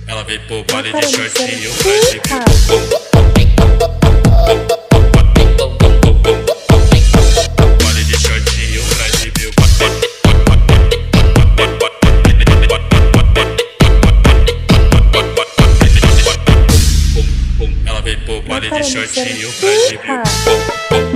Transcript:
Ela veio pro baile de shortinho pra exibir baile de shortinho pra exibir ela veio pro baile de shortinho pra exibir